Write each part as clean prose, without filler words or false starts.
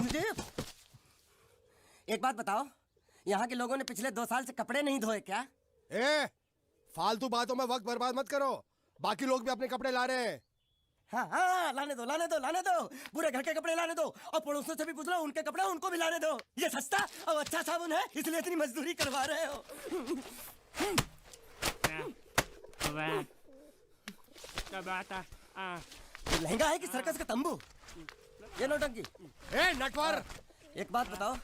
मुझे एक बात बताओ, यहाँ के लोगों ने पिछले 2 साल से कपड़े नहीं धोए क्या? फालतू बातों में वक्त बर्बाद मत करो। बाकी लोग भी अपने कपड़े ला रहे हैं। हाँ, लाने दो। पूरे घर के कपड़े लाने दो और पड़ोसियों से भी पूछ लो, उनके कपड़े उनको भी लाने दो। ये सस्ता और अच्छा साबुन है, इसलिए इतनी मजदूरी करवा रहे हो। लहंगा है कि सर्कस का तंबू? ये नौटंकी। नटवर, एक बात बताओ,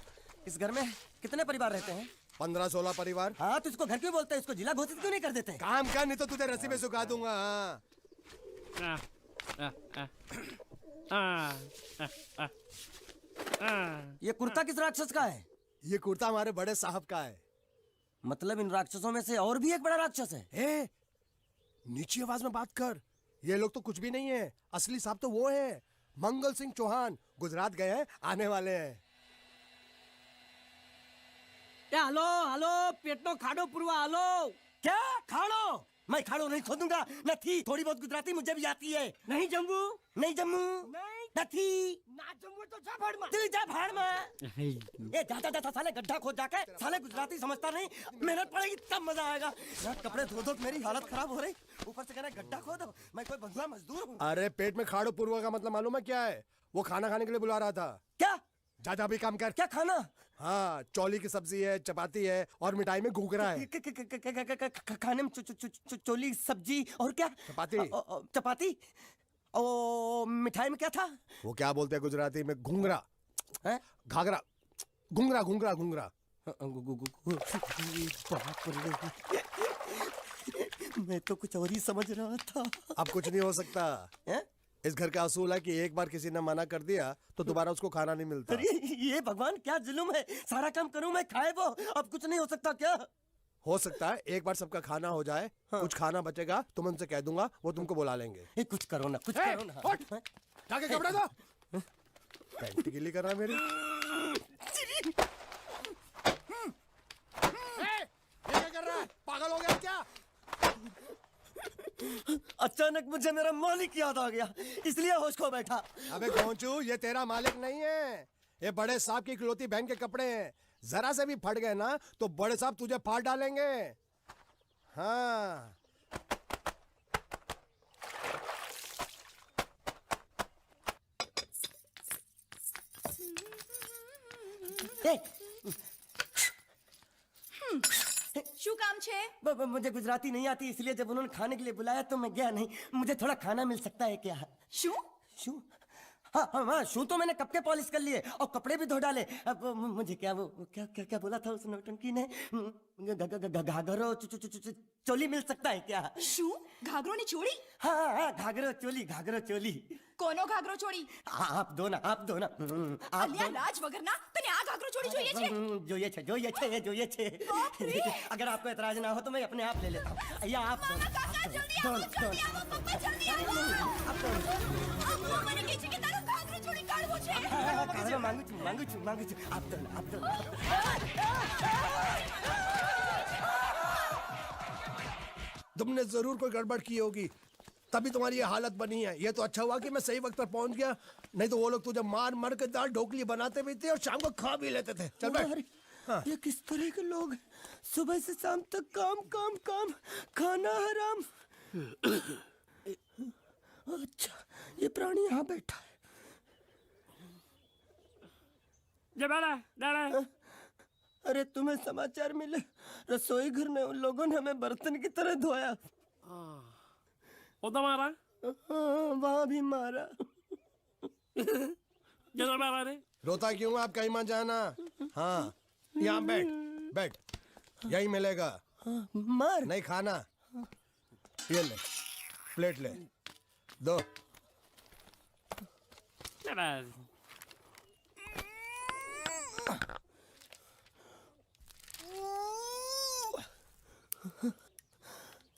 इस घर में कितने परिवार रहते हैं? 15-16 परिवार। हाँ, तो इसको घर क्यों बोलते हैं? इसको जिला घोषित क्यों नहीं कर देते? काम कर, नहीं तो तुझे रस्सी में सुखा दूंगा। ये कुर्ता किस राक्षस का है? ये कुर्ता हमारे बड़े साहब का है। मतलब इन राक्षसों में से और भी एक बड़ा राक्षस है? नीची आवाज में बात कर। ये लोग तो कुछ भी नहीं है, असली साहब तो वो है मंगल सिंह चौहान। गुजरात गए हैं, आने वाले हैं। हेलो, पेटनो खाड़ो पुरवा, हेलो। क्या खाड़ो? मैं खाड़ो नहीं खोदूंगा। न थी, थोड़ी बहुत गुजराती मुझे भी आती है। नहीं जम्मू, नहीं न थी, ना जम्मू तो जा भाड़ में। जा भाड़ में। ये जा साले गड्ढा खोद जाके। साले गुजराती समझता नहीं, मेहनत पड़ेगी तब मजा आएगा। यार कपड़े धो धो मेरी हालत खराब हो रही, ऊपर से कह रहे गड्ढा खोदो। मैं कोई बंधुआ मजदूर हूँ? अरे पेट में खाड़ो पुरवा का मतलब मालूम है क्या है? वो खाना खाने के लिए बुला रहा था। क्या? जा भी काम कर। क्या खाना? हाँ, चौली की सब्जी है, चपाती है और मिठाई में घूघरा है। खाने में चोली सब्जी और क्या? चपाती। ओ मिठाई में क्या था? वो क्या बोलते हैं गुजराती में? घूंघरा है? घाघरा, घूंघरा। मैं तो कुछ और ही समझ रहा था। अब कुछ नहीं हो सकता है? इस घर का असूल है कि एक बार किसी ने मना कर दिया तो दोबारा उसको खाना नहीं मिलता। अरे ये भगवान क्या जुल्म है। सारा काम करूं मैं, खाए वो। अब कुछ नहीं हो सकता क्या? हो सकता है एक बार सबका खाना हो जाए। हाँ। कुछ खाना बचेगा तो मैं उनसे कह दूंगा, वो तुमको बुला लेंगे। कुछ करो ना, कुछ करो ना। जाके कपड़े दो। पैंट गिल्ली कर रहा है मेरी। ये क्या कर रहा है? पागल हो गया क्या? अचानक मुझे मेरा मालिक याद आ गया, इसलिए होश खो बैठा। अबे गोंचू, ये तेरा मालिक नहीं है, ये बड़े साहब की इकलौती बहन के कपड़े हैं। जरा से भी फट गए ना तो बड़े साहब तुझे फाड़ डालेंगे। हाँ। શું કામ છે? मुझे गुजराती नहीं आती, इसलिए जब उन्होंने खाने के लिए बुलाया तो मैं गया नहीं। मुझे थोड़ा खाना मिल सकता है क्या? શું? शू? हाँ, शू तो मैंने कब के पॉलिश कर लिए और कपड़े भी धो डाले। अब मुझे क्या क्या बोला था उस नौटंकी ने? घाघरो चोली मिल सकता है क्या? શું? ઘાઘરો ની ચોળી? हाँ, घाघरो चोली। કોનો ઘાઘરો ચોળી? आप दो ना। અલ્યા લાજ વગરના તને આ ઘાઘરો ચોળી જોઈએ છે? જોઈએ છે। अगर आपको एतराज ना हो तो मैं अपने आप ले लेता हूँ। या आप કાકા જલ્દી આવો, જલ્દી આવો, પપ્પા જલ્દી આવો. અમ્મા મને કહે છે કે તારો ઘાઘરો ચોળી કાઢવો છે. मांगू छू। आप दो। तुमने जरूर कोई गड़बड़ की होगी, तभी तुम्हारी ये हालत बनी है। ये तो अच्छा हुआ कि मैं सही वक्त पर पहुंच गया, नहीं तो वो लोग तुझे मार के दाल ढोकली बनाते भी थे और शाम को खा भी लेते थे। चल बैठ। हाँ। ये किस तरह के लोग हैं? सुबह से शाम तक काम, खाना हराम। अच्छा, ये प्राणी यहाँ बैठा है। अरे तुम्हें समाचार मिले? रसोई घर में उन लोगों ने हमें बर्तन की तरह धोया। मारा? वहां भी मारा। रोता क्यों? आप कहीं मत जाना। हाँ, यहाँ बैठ, यही मिलेगा। मार नहीं खाना। ये ले, प्लेट ले, दो।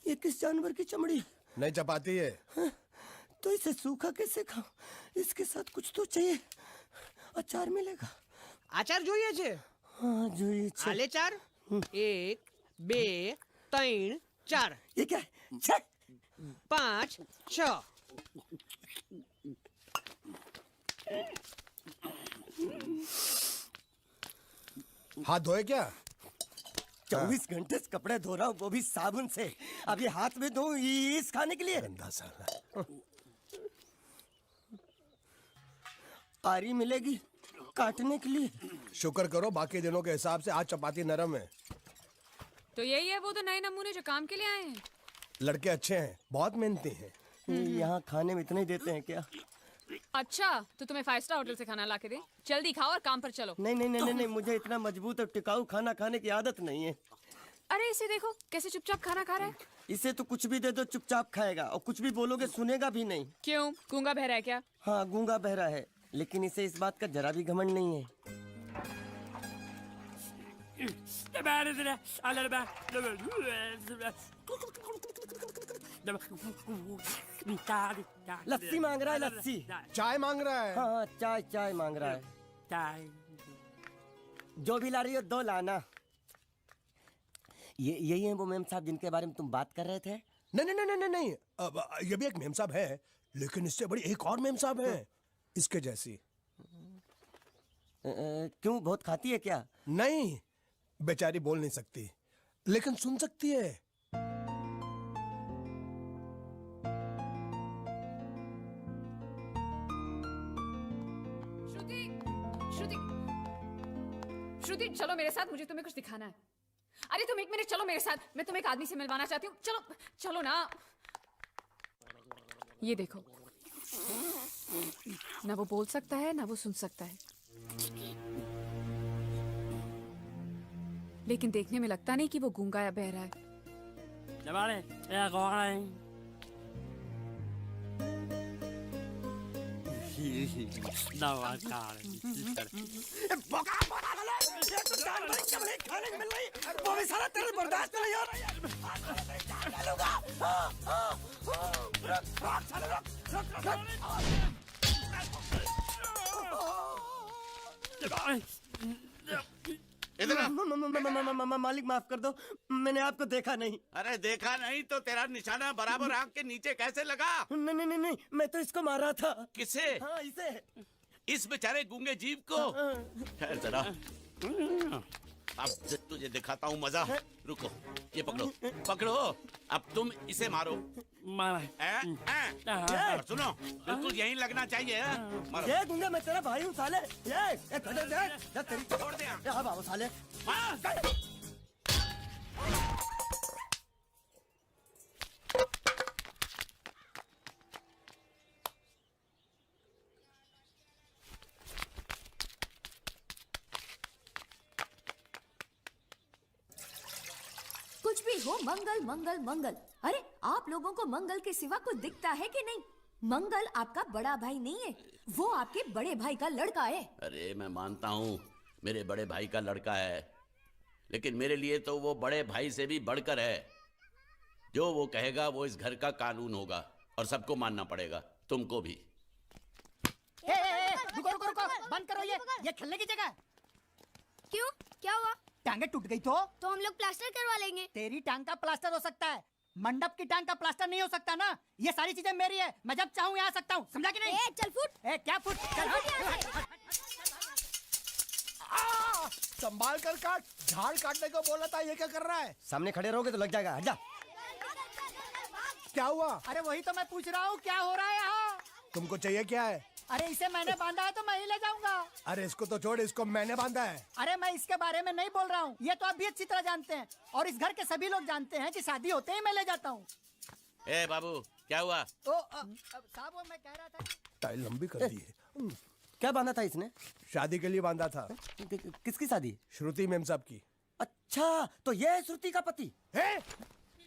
ये किस जानवर की चमड़ी? नहीं चपाती है। तो इसे सूखा कैसे खाऊं? इसके साथ कुछ तो चाहिए। अचार मिलेगा? आचार જોઈએ છે? हाँ જોઈએ છે। આલે ચાર? 1 2 3 4। ये क्या है? 6 5 6। हाथ धोए क्या? 24 घंटे से कपड़े धो रहा हूँ, वो भी साबुन से। अब ये हाथ में धो इस खाने के लिए। गंदा साला। आरी मिलेगी काटने के लिए। शुक्र करो बाकी दिनों के हिसाब से आज चपाती नरम है। तो यही है वो तो नए नमूने जो काम के लिए आए हैं। लड़के अच्छे हैं, बहुत मेहनती हैं। यहाँ खाने में इतना ही देते हैं क्या? अच्छा तो तुम्हें 5 स्टार होटल से खाना ला के दे। जल्दी खाओ और काम पर चलो। नहीं नहीं नहीं नहीं, मुझे इतना मजबूत और टिकाऊ खाना खाने की आदत नहीं है। अरे इसे देखो कैसे चुपचाप खाना खा रहा है। इसे तो कुछ भी दे दो चुपचाप खाएगा, और कुछ भी बोलोगे सुनेगा भी नहीं। क्यों, गूंगा बहरा है क्या? हाँ गूंगा बहरा है, लेकिन इसे इस बात का जरा भी घमंड नहीं है। लस्सी मांग रहा है, लस्सी। चाय मांग रहा है। हाँ हाँ, चाय चाय मांग रहा है। जो भी ला रही हो 2 लाना। ये यही है वो मेम साहब जिनके बारे में तुम बात कर रहे थे? नहीं नहीं नहीं नहीं नहीं, अब ये भी एक मेम साहब है, लेकिन इससे बड़ी एक और मेम साहब है इसके जैसी। क्यों, बहुत खाती है क्या? नहीं, बेचारी बोल नहीं सकती लेकिन सुन सकती है। श्रुति, श्रुति, श्रुति चलो मेरे साथ, मुझे तुम्हें कुछ दिखाना है। अरे तुम 1 मिनट चलो मेरे साथ, मैं तुम्हें एक आदमी से मिलवाना चाहती हूँ। चलो चलो ना। ये देखो, ना वो बोल सकता है ना वो सुन सकता है, लेकिन देखने में लगता नहीं कि वो गूंगा या बहरा है। वो भी सारा तेरे बर्दाश्त नहीं हो रहा है। इधर आ। मालिक माफ कर दो, मैंने आपको देखा नहीं। अरे देखा नहीं तो तेरा निशाना बराबर आंख के नीचे कैसे लगा? नहीं नहीं नहीं नहीं, मैं तो इसको मारा था। किसे? हाँ इसे। इस बेचारे गूंगे जीव को? ठहर जरा, अब तुझे दिखाता हूँ मजा। रुको, ये पकड़ो पकड़ो, अब तुम इसे मारो। और सुनो, बिल्कुल यहीं लगना चाहिए। मारो। ये गूंगा, मैं तेरा भाई हूँ साले। ये तेरी छोड़ दे। हाँ बाबू साले। मार। कुछ भी हो, मंगल मंगल मंगल। अरे आप लोगों को मंगल के सिवा कुछ दिखता है कि नहीं? मंगल आपका बड़ा भाई नहीं है, वो आपके बड़े भाई का लड़का है। अरे मैं मानता हूँ मेरे बड़े भाई का लड़का है, लेकिन मेरे लिए तो वो बड़े भाई से भी बढ़कर है। जो वो कहेगा वो इस घर का कानून होगा और सबको मानना पड़ेगा, तुमको भी। रुको रुको रुको, बंद करो ये खेलने की जगह। क्यों, क्या हुआ? टांगे टूट गई तो हम लोग प्लास्टर करवा लेंगे। तेरी टांग का प्लास्टर हो सकता है, मंडप की टांग का प्लास्टर नहीं हो सकता ना। ये सारी चीजें मेरी है, मैं जब चाहूँ यहाँ आ सकता हूँ, समझा कि नहीं? चल फुट। क्या फुट? चल संभाल कर काट, झाड़ काटने को बोला था, ये क्या कर रहा है? सामने खड़े रहोगे तो लग जाएगा। हट जा। क्या हुआ? अरे वही तो मैं पूछ रहा हूँ, क्या हो रहा है यहाँ? तुमको चाहिए क्या है? अरे इसे मैंने बांधा है तो मैं ही ले जाऊंगा। अरे इसको तो छोड़, इसको मैंने बांधा है। अरे मैं इसके बारे में नहीं बोल रहा हूँ, ये तो आप भी अच्छी तरह जानते हैं और इस घर के सभी लोग जानते हैं कि शादी होते ही मैं ले जाता हूँ। ए बाबू, क्या हुआ? साहब वो मैं कह रहा था। टाइल लंबी कर दी है। क्या बांधा था इसने? शादी के लिए बांधा था। किसकी शादी? श्रुति मेम साहब की। अच्छा, तो ये है श्रुति का पति? है?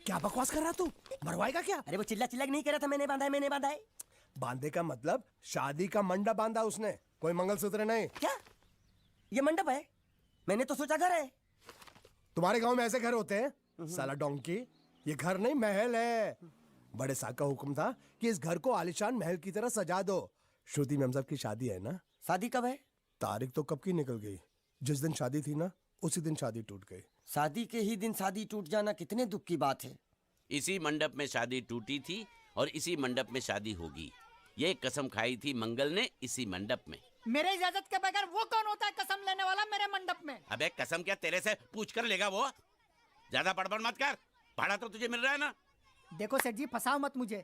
क्या बकवास कर रहा तू? मरवाएगा क्या? अरे वो चिल्ला चिल्ला के नहीं कह रहा था मैंने बांधा है, मैंने बांधा है। बांधे का मतलब शादी का मंडप बांधा उसने, कोई मंगलसूत्र नहीं। क्या ये मंडप है? मैंने तो सोचा घर है। तुम्हारे गांव में ऐसे घर होते हैं साला डोंकी? ये घर नहीं, महल है। बड़े साहब का हुक्म था कि इस घर को आलीशान महल की तरह सजा दो। श्रुति मेम साहब की शादी है ना? शादी कब है? तारीख तो कब की निकल गई, जिस दिन शादी थी ना उसी दिन शादी टूट गई। शादी के ही दिन शादी टूट जाना कितने दुख की बात है। इसी मंडप में शादी टूटी थी और इसी मंडप में शादी होगी। ये कसम खाई थी मंगल ने इसी मंडप में। मेरे इजाजत के बगैर वो कौन होता है कसम लेने वाला मेरे मंडप में? अबे कसम क्या तेरे से पूछ कर लेगा वो? ज्यादा बड़बड़ मत कर, भाड़ा तो तुझे मिल रहा है ना। देखो सेठ जी, फंसाओ मत मुझे।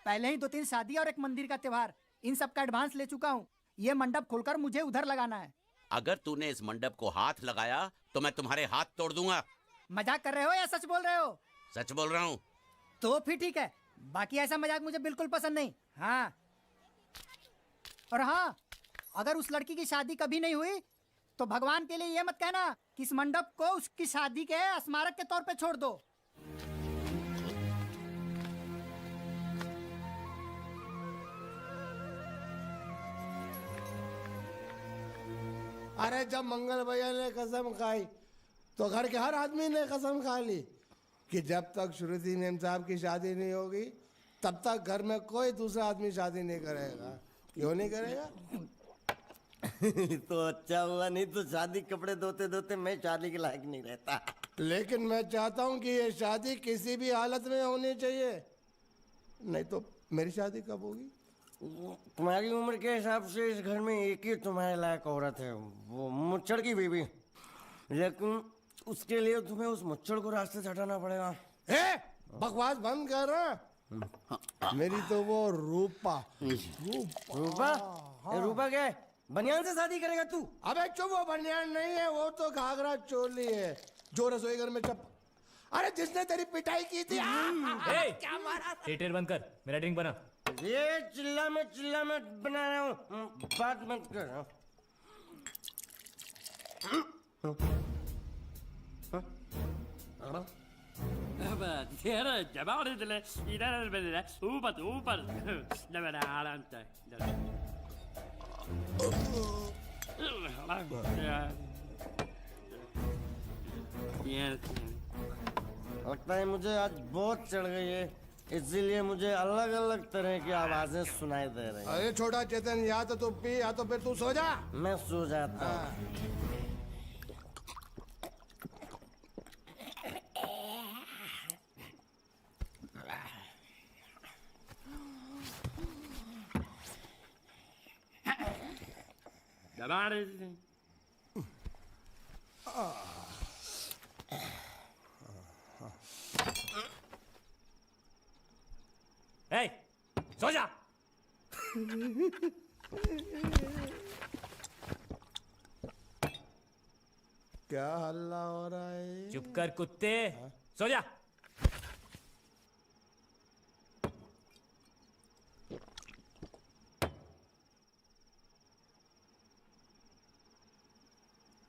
पहले ही 2-3 शादी और एक मंदिर का त्योहार, इन सब का एडवांस ले चुका हूँ। ये मंडप खोलकर मुझे उधर लगाना है। अगर तूने इस मंडप को हाथ लगाया तो मैं तुम्हारे हाथ तोड़ दूंगा। मजाक कर रहे हो या सच बोल रहे हो? सच बोल रहा हूँ। तो फिर ठीक है, बाकी ऐसा मजाक मुझे बिल्कुल पसंद नहीं। हाँ, और हाँ, अगर उस लड़की की शादी कभी नहीं हुई तो भगवान के लिए ये मत कहना कि इस मंडप को उसकी शादी के स्मारक के तौर पे छोड़ दो। अरे जब मंगल भैया ने कसम खाई तो घर के हर आदमी ने कसम खा ली कि जब तक श्रुति मेम साहब की शादी नहीं होगी तब तक घर में कोई दूसरा आदमी शादी नहीं करेगा। क्यों नहीं करेगा? तो अच्छा हुआ, नहीं तो शादी कपड़े धोते धोते मैं शादी के लायक नहीं रहता। लेकिन मैं चाहता हूँ कि ये शादी किसी भी हालत में होनी चाहिए, नहीं तो मेरी शादी कब होगी? तुम्हारी उम्र के हिसाब से इस घर में एक ही तुम्हारे लायक औरत है, वो मुच्छड़ की बीवी। लेकिन उसके लिए तुम्हें उस मुच्छड़ को रास्ते से हटाना पड़ेगा। बकवास बंद कर रहा। मेरी तो वो रूपा रूपा? रूपा क्या है? बनियान से शादी करेगा तू? अबे चुप, वो बनियान नहीं है, वो तो घाघरा चोली है जो रसोई घर में अरे जिसने तेरी पिटाई की थी। क्या मारा? थिएटर बंद कर, मेरा ड्रिंक बना। ये चिल्ला में बना रहा हूँ, बात मत कर। लगता है मुझे आज बहुत चढ़ गई है, इसीलिए मुझे अलग अलग तरह की आवाजें सुनाई दे रही हैं। अरे छोटा चेतन, या तो तू पी या तो फिर तू सो जा। मैं सो जाता हूँ। ए, सो जा। क्या हल्ला हो रहा है? चुप कर कुत्ते, सो जा।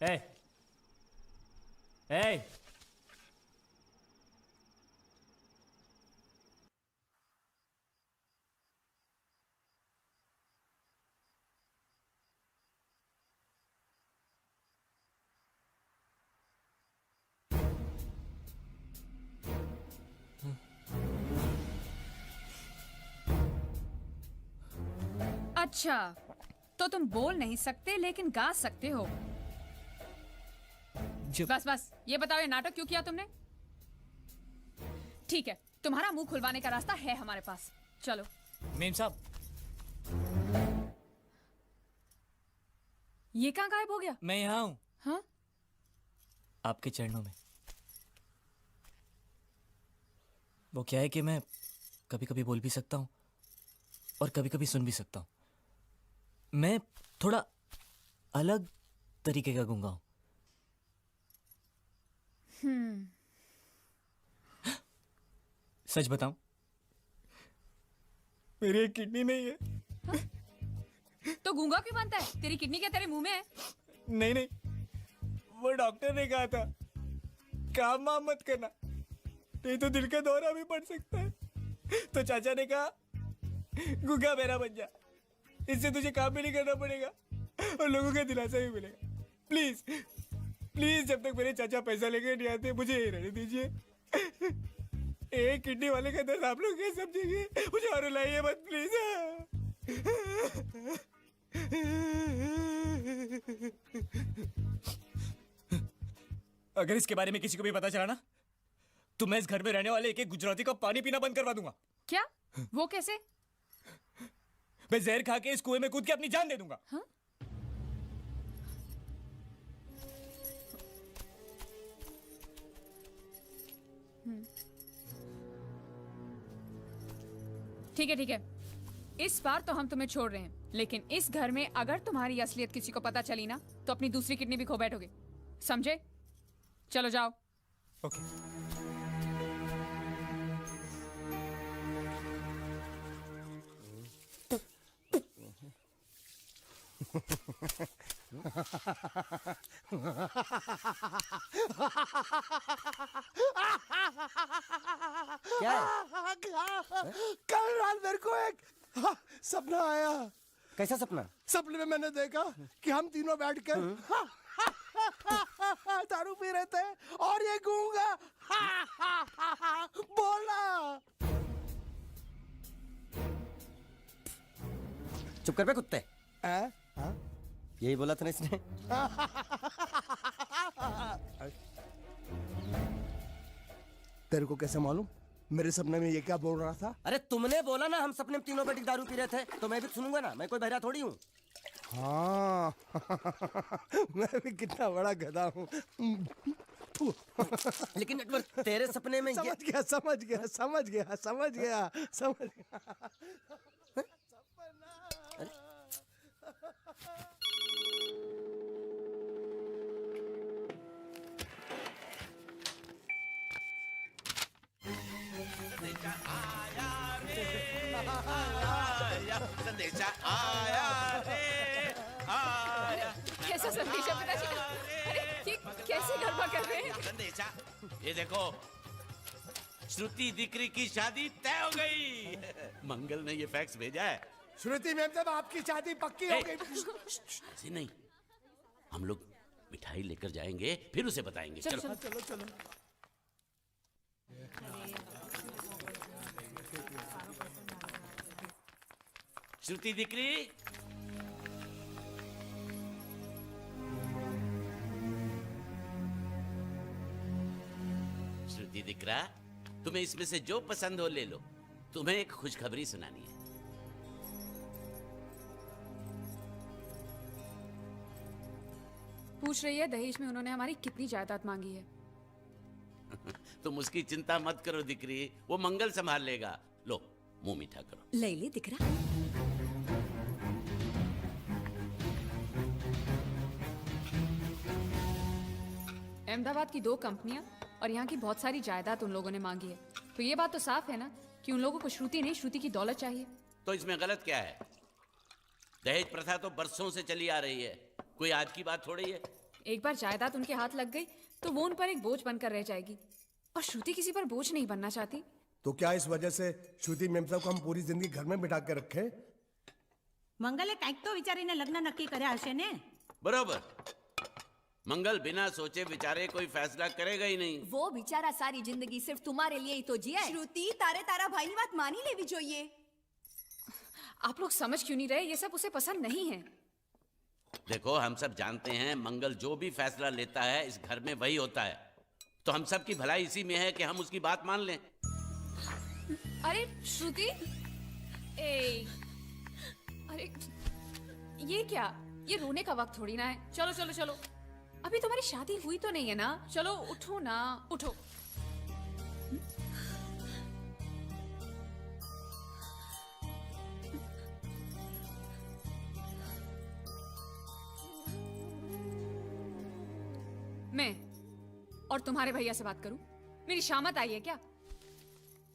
ए, ए, अच्छा, तो तुम बोल नहीं सकते लेकिन गा सकते हो। बस बस ये बताओ, ये नाटक क्यों किया तुमने? ठीक है, तुम्हारा मुंह खुलवाने का रास्ता है हमारे पास, चलो। मेम साहब, ये कहाँ गायब हो गया? मैं यहाँ हूँ। हाँ? आपके चरणों में। वो क्या है कि मैं कभी कभी बोल भी सकता हूँ और कभी कभी सुन भी सकता हूँ। मैं थोड़ा अलग तरीके का गूंगा हूँ। सच बताऊं, मेरी एक किडनी नहीं है। तो गूंगा क्यों बनता है? तेरी किडनी क्या तेरे मुंह में है? नहीं नहीं, वो डॉक्टर ने कहा था काम वाम मत करना, नहीं तो दिल का दौरा भी पड़ सकता है। तो चाचा ने कहा गूंगा मेरा बन जा, इससे तुझे काम भी नहीं करना पड़ेगा और लोगों का दिलासा भी मिलेगा। प्लीज प्लीज, जब तक मेरे चाचा पैसा लेके नहीं आते मुझे यही रहने दीजिए। एक किडनी वाले का दर्द आप लोग कैसे समझेंगे? मुझे और रुलाइए मत प्लीज। अगर इसके बारे में किसी को भी पता चला ना तो मैं इस घर में रहने वाले एक एक गुजराती का पानी पीना बंद करवा दूंगा। क्या? वो कैसे? मैं जहर खा के इस कुएं में कूद के अपनी जान दे दूंगा। हाँ? ठीक है ठीक है, इस बार तो हम तुम्हें छोड़ रहे हैं, लेकिन इस घर में अगर तुम्हारी असलियत किसी को पता चली ना तो अपनी दूसरी किडनी भी खो बैठोगे, समझे? चलो जाओ। ओके। क्या है? कल रात मेरे को एक सपना आया। कैसा सपना? सपने में मैंने देखा कि हम तीनों बैठ कर दारू पी रहे थे और ये गूंगा बोला। चुप कर बे कुत्ते। हाँ? यही बोला था ना इसने। तेरे को कैसे मालूम मेरे सपने में ये क्या बोल रहा था? अरे तुमने बोला ना हम सपने में तीनों बैठ के दारू पी रहे थे, तो मैं भी सुनूंगा ना, मैं कोई बहरा थोड़ी हूँ। हाँ मैं भी कितना बड़ा गधा हूँ। लेकिन एक बार तेरे सपने में ये समझ गया। संदेशा आया रे आया। कैसा संदेशा पिताजी का? अरे ये कैसे गरबा कर रहे हैं? संदेशा, ये देखो, श्रुति दिकरी की शादी तय हो गई। मंगल ने ये फैक्स भेजा है। श्रुति मैम साहब आपकी शादी पक्की हो गई। ऐसे नहीं, हम लोग मिठाई लेकर जाएंगे फिर उसे बताएंगे। चलो चलो। श्रुति दिकरी, श्रुति दिकरा, तुम्हें इसमें से जो पसंद हो ले लो। तुम्हें एक खुशखबरी सुनानी है। पूछ रही है दहेज में उन्होंने हमारी कितनी जायदाद मांगी है। तुम उसकी चिंता मत करो दिकरी, वो मंगल संभाल लेगा। लो मुंह मीठा करो। ले ले दिख रहा। अहमदाबाद की 2 कंपनियां और यहाँ की बहुत सारी जायदाद उन लोगों ने मांगी है, तो ये बात तो साफ है ना कि उन लोगों को श्रुति नहीं, श्रुति की दौलत चाहिए। तो इसमें गलत क्या है? दहेज प्रथा तो बरसों से चली आ रही है, कोई आज की बात थोड़ी है। एक बार जायदाद उनके हाथ लग गई तो वो उन पर एक बोझ बनकर रह जाएगी, और श्रुति किसी पर बोझ नहीं बनना चाहती। तो क्या इस वजह से श्रुति मैम साहब को हम पूरी जिंदगी घर में बिठा के रखे? મંગલે કંઈક તો વિચારીને લગ્ન નક્કી કર્યા હશે ને? बरोबर, मंगल बिना सोचे विचारे कोई फैसला करेगा ही नहीं। वो बेचारा सारी जिंदगी सिर्फ तुम्हारे लिए ही तो जिया है। श्रुति तारे तारा भाई ની વાત માની લેવી જોઈએ। आप लोग समझ क्यों नहीं रहे? ये सब उसे पसंद नहीं है। देखो, हम सब जानते हैं मंगल जो भी फैसला लेता है इस घर में वही होता है, तो हम सब की भलाई इसी में है कि हम उसकी बात मान लें। अरे श्रुति, अरे ये क्या? ये रोने का वक्त थोड़ी ना है। चलो चलो चलो, अभी तुम्हारी शादी हुई तो नहीं है ना? चलो उठो ना, उठो। मैं और तुम्हारे भैया से बात करूं? मेरी शामत आई है क्या?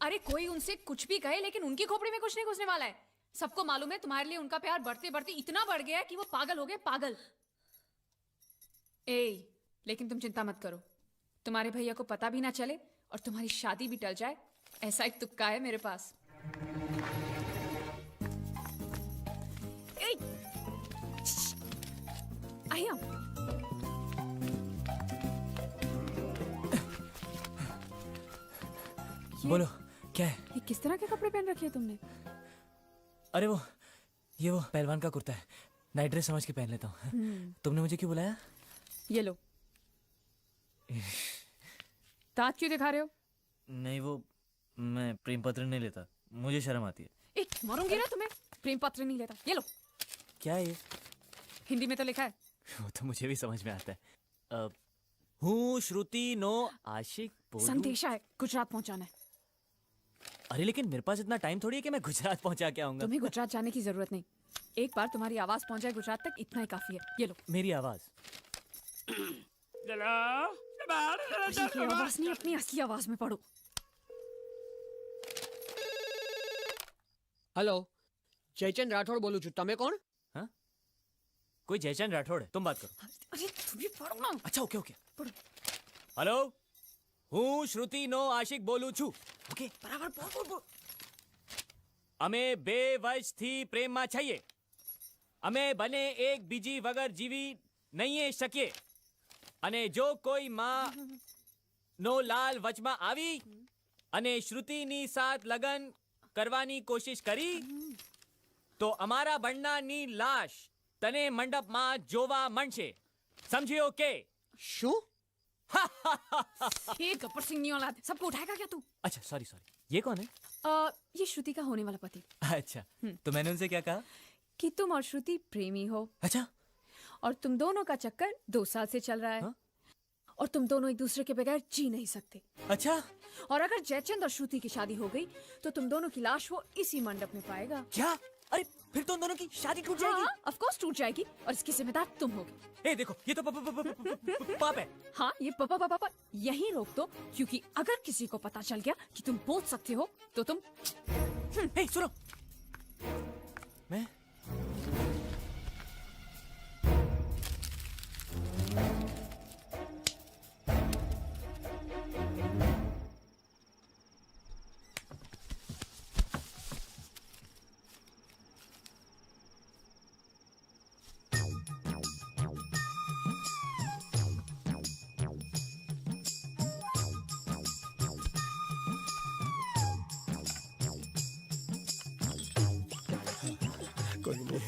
अरे कोई उनसे कुछ भी कहे, लेकिन उनकी खोपड़ी में कुछ नहीं घुसने वाला है। सबको मालूम है तुम्हारे लिए उनका प्यार बढ़ते बढ़ते इतना बढ़ गया है कि वो पागल हो गए, पागल। लेकिन तुम चिंता मत करो, तुम्हारे भैया को पता भी ना चले और तुम्हारी शादी भी टल जाए, ऐसा एक तुक्का है मेरे पास। आइए। बोलो क्या है? ये किस तरह के कपड़े पहन रखे हैं तुमने? अरे ये वो पहलवान का कुर्ता है, नाइट ड्रेस समझ के पहन लेता हूँ। तुमने मुझे क्यों बुलाया? ये लो। दांत क्यों दिखा रहे हो? नहीं, वो मैं प्रेम पत्र नहीं लेता, मुझे शर्म आती है। मारूंगी ना तुम्हें। प्रेम पत्र नहीं लेता। ये लो, क्या है ये? हिंदी में तो लिखा है। वो तो मुझे भी समझ में आता है। हूँ श्रुति नो आशिक बोलूं। संदेशा है, गुजरात पहुंचाना है। अरे लेकिन मेरे पास इतना टाइम थोड़ी है कि मैं गुजरात पहुंचा के आऊंगा। तुम्हें गुजरात जाने की जरूरत नहीं, एक बार तुम्हारी आवाज पहुंच जाए गुजरात तक, इतना ही काफी है। ये लो। मेरी आवाज? ये आवाज नहीं, अपनी असली आवाज में पढ़ो। हेलो, जयचंद राठौड़ बोलू छू, तमे कोण? हाँ? कोई जयचंद राठौड़ है? तुम बात करो। अरे तुम भी पढ़ो ना। अच्छा ओके ओके। पढ़ो। हेलो, हूँ श्रुति नो आशिक बोलू छू। ओके बराबर बोल बोल बोल। અમે બે વર્ષથી પ્રેમમાં છીએ. અમે બને એક બીજી વગર જીવી નહીં શકીએ. અને જો કોઈ માં નો લાલ વચમાં આવી અને શ્રુતિની સાથ લગન કરવાની કોશિશ કરી તો અમારા બંનેની લાશ તને મંડપમાં જોવા મળશે. સમજ્યો કે? શું? ये गब्बर सिंह नहीं औलाद, सबको उठाएगा क्या तू? अच्छा सॉरी सॉरी, ये कौन है? ये श्रुति का होने वाला पति। अच्छा, तो मैंने उनसे क्या कहा? कि तुम और श्रुति प्रेमी हो। अच्छा, और तुम दोनों का चक्कर 2 साल से चल रहा है। हाँ? और तुम दोनों एक दूसरे के बगैर जी नहीं सकते। अच्छा। और अगर जयचंद और श्रुति की शादी हो गई तो तुम दोनों की लाश वो इसी मंडप में पाएगा। क्या? अरे फिर तो उन दोनों की शादी टूट जाएगी। हाँ, ऑफ कोर्स टूट जाएगी, और इसकी जिम्मेदार तुम होगे। ए देखो, ये तो पाप है। हाँ, ये पापा यहीं रोक दो, क्योंकि अगर किसी को पता चल गया कि तुम बोल सकते हो तो तुम। हे सुनो, मैं कोई नहीं।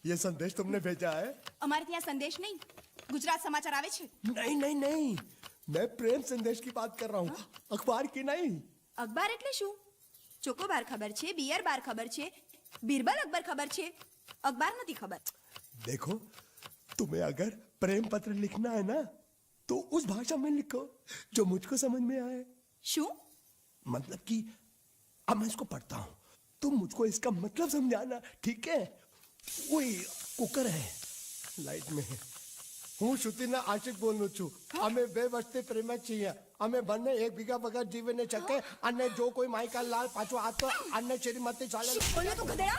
ये संदेश तुमने भेजा है? અમારે ત્યાં સંદેશ નહીં, ગુજરાત સમાચાર આવે છે। नहीं नहीं नहीं, मैं प्रेम संदेश की बात कर रहा हूँ, अखबार की नहीं। અખબાર એટલે શું? ચોકોબાર ખબર છે, બિયર બાર ખબર છે, બીરબલ અકબર ખબર છે, અખબાર નથી ખબર। देखो, तुम्हें अगर प्रेम पत्र लिखना है ना तो उस भाषा में लिखो जो मुझको समझ में आए। શું? मतलब कि अब मैं इसको पढ़ता हूँ, तुम मुझको इसका मतलब समझाना, ठीक है? वही कुकर है लाइट में। હું શ્રુતિના આશિક બોલું છું. અમે 2 વર્ષથી પ્રેમ છીએ. અમે બંને એકબીજા વગર જીવી ન શકે અને જો કોઈ માઈકા લાલ પાછો આવતો અને શ્રીમતી ચાલે. બોલ્યો તું ગધેડા?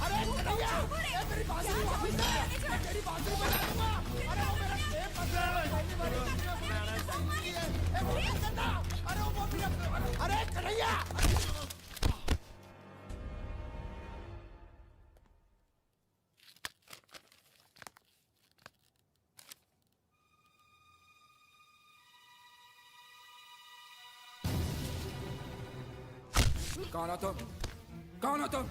अरे कन्हैया, ये मेरी बांसुरी वापस दे, मैं तेरी बांसुरी बजा दूंगा। अरे वो मेरा प्रेम पत्र है, ए वो गंदा, अरे वो मेरा, अरे कन्हैया। कौन हो तुम? कौन हो तुम?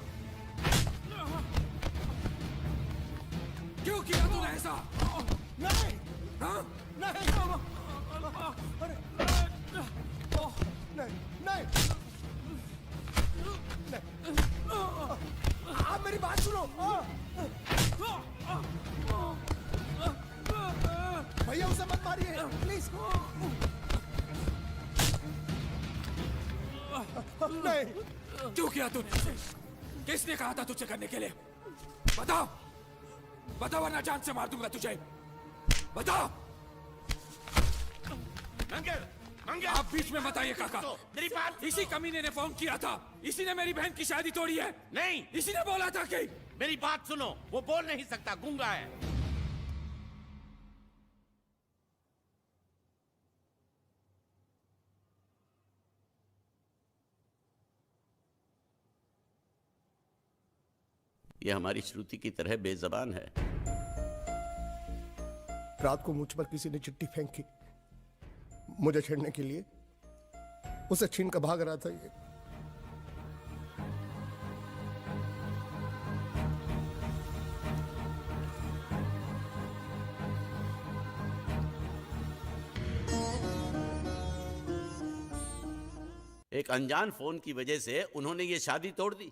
क्यों किया तूने ऐसा? नहीं, हाँ? नहीं, अरे नहीं, नहीं, आप मेरी बात सुनो। भैया उसे मत मारिए, प्लीज। नहीं। क्यों किया तूने ऐसे? किसने कहा था तुझे करने के लिए? बताओ, बताओ वरना जान से मार दूंगा तुझे। बताओ। मंगल, मंगल, आप बीच में बताइए काका। मेरी बात। इसी कमीने ने फोन किया था, इसी ने मेरी बहन की शादी तोड़ी है। नहीं, इसी ने बोला था कि मेरी बात सुनो, वो बोल नहीं सकता, गूंगा है। ये हमारी श्रुति की तरह बेजबान है। रात को मुझ पर किसी ने चिट्ठी फेंकी मुझे छेड़ने के लिए। उसे छीन कर भाग रहा था ये। एक अनजान फोन की वजह से उन्होंने ये शादी तोड़ दी।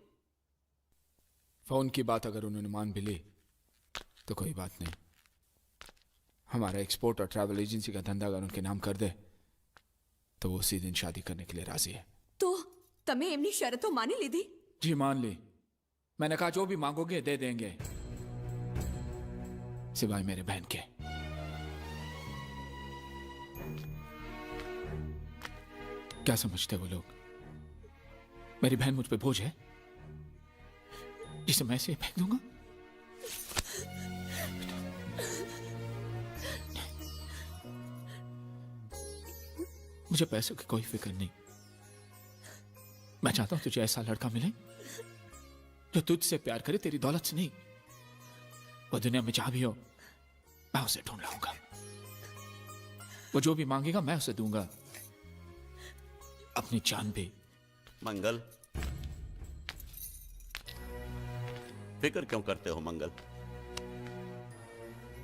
फोन की बात अगर उन्होंने मान भी ली तो कोई बात नहीं। हमारा एक्सपोर्ट और ट्रैवल एजेंसी का धंधा अगर उनके नाम कर दे तो वो उसी दिन शादी करने के लिए राजी है। तो तमे एमनी शरतो मानी लीधी? जी मान ली। मैंने कहा जो भी मांगोगे दे देंगे, सिवाय मेरे बहन के। क्या समझते वो लोग? मेरी बहन मुझ पे बोझ है जिसे मैं ऐसे ही फेंक दूंगा? मुझे पैसों की कोई फिक्र नहीं। मैं चाहता हूं तुझे ऐसा लड़का मिले जो तुझसे प्यार करे, तेरी दौलत से नहीं। वो दुनिया में जहां भी हो मैं उसे ढूंढ लाऊंगा। वो जो भी मांगेगा मैं उसे दूंगा, अपनी जान भी। मंगल, फिक्र क्यों करते हो मंगल?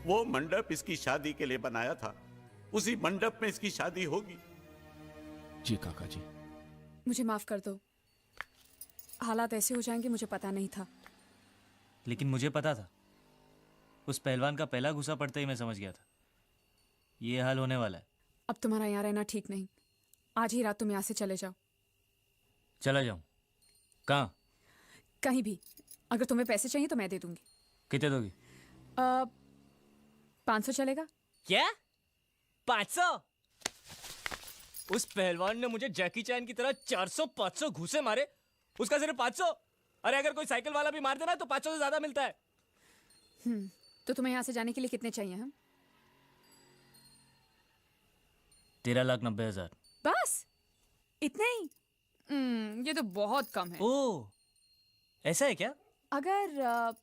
वो मंडप इसकी शादी के लिए बनाया था, उसी मंडप में इसकी शादी होगी। जी काका जी। मुझे माफ कर दो, हालात ऐसे हो जाएंगे मुझे पता नहीं था। लेकिन मुझे पता था। उस पहलवान का पहला गुस्सा पड़ते ही मैं समझ गया था ये हाल होने वाला है। अब तुम्हारा यहाँ रहना ठीक नहीं। आज ही रात तुम यहाँ से चले जाओ। चला जाऊं? कहाँ? कहीं भी। अगर तुम्हें पैसे चाहिए तो मैं दे दूंगी। कितने दोगी? 500 चलेगा? क्या? 500? उस पहलवान ने मुझे जैकी चैन की तरह 400-500 घूसे मारे, उसका सिर्फ 500? अरे अगर कोई साइकिल वाला भी मार देना तो 500 से ज्यादा मिलता है। तो तुम्हें यहाँ से जाने के लिए कितने चाहिए? हम 13,90,000। बस इतने ही? ये तो बहुत कम है। ओह, ऐसा है क्या? अगर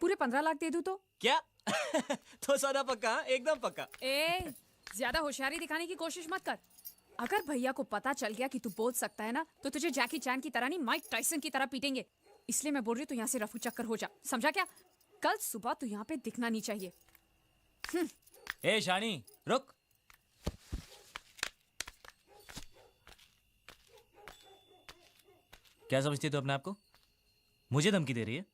पूरे 15 लाख दे दूं तो? क्या? तो सौदा पक्का? एकदम पक्का। ए, ज्यादा होशियारी दिखाने की कोशिश मत कर। अगर भैया को पता चल गया कि तू बोल सकता है ना, तो तुझे जैकी चैन की तरह नहीं, माइक टाइसन की तरह पीटेंगे। इसलिए मैं बोल रही हूँ तू यहाँ से रफू चक्कर हो जा, समझा क्या? कल सुबह तू यहाँ पे दिखना नहीं चाहिए। ए शानी, रुक। क्या समझती तू अपने आप को? मुझे धमकी दे रही है?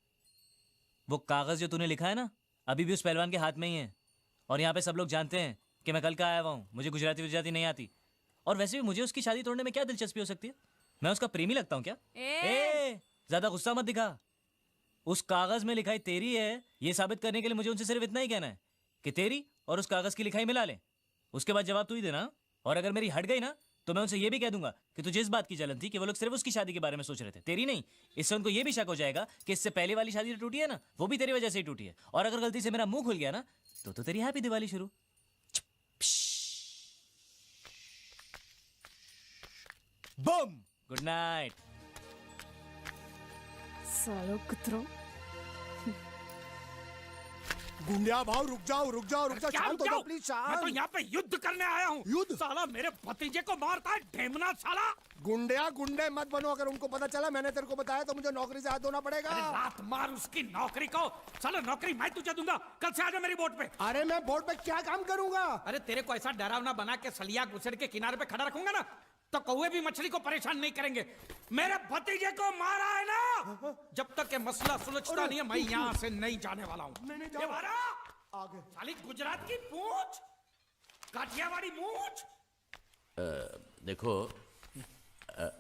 वो कागज जो तूने लिखा है ना, अभी भी उस पहलवान के हाथ में ही है। और यहाँ पे सब लोग जानते हैं कि मैं कल का आया हुआ हूँ, मुझे गुजराती नहीं आती। और वैसे भी मुझे उसकी शादी तोड़ने में क्या दिलचस्पी हो सकती है? मैं उसका प्रेमी लगता हूँ क्या? ज्यादा गुस्सा मत दिखा। उस कागज में लिखाई तेरी है, ये साबित करने के लिए मुझे उनसे सिर्फ इतना ही कहना है कि तेरी और उस कागज की लिखाई मिला ले। उसके बाद जवाब तू ही देना। और अगर मेरी हट गई ना तो मैं उनसे ये भी कह दूंगा कि तुझे इस बात की जलन थी कि वो लोग सिर्फ उसकी शादी के बारे में सोच रहे थे, तेरी नहीं। इससे उनको ये भी शक हो जाएगा कि इससे पहले वाली शादी जो टूटी है ना, वो भी तेरी वजह से ही टूटी है। और अगर गलती से मेरा मुंह खुल गया ना तो तेरी हैप्पी दिवाली शुरू। बम। Good night. सालो कुत्रों। गुंडिया भाव रुक जाओ शांत हो जाओ प्लीज, शांत। मैं तो यहाँ पे युद्ध करने आया हूँ। युद्ध? साला मेरे भतीजे को मारता है ढेमना साला। गुंडे मत बनो। अगर उनको पता चला मैंने तेरे को बताया तो मुझे नौकरी से हाथ धोना पड़ेगा। अरे लात मार उसकी नौकरी को। साला नौकरी मैं तुझे दूंगा। कल से आजा मेरी बोट पे। अरे मैं बोट पे क्या काम करूंगा? अरे तेरे को ऐसा डरावना बना के सलिया गुसड़ के किनारे पे खड़ा रखूंगा ना, तो कौवे भी मछली को परेशान नहीं करेंगे। मेरे भतीजे को मारा है ना, जब तक ये मसला सुलझता नहीं है मैं यहाँ से नहीं जाने वाला हूँ। आगे साली गुजरात की पूंछ, काठियावाड़ी मूंछ। देखो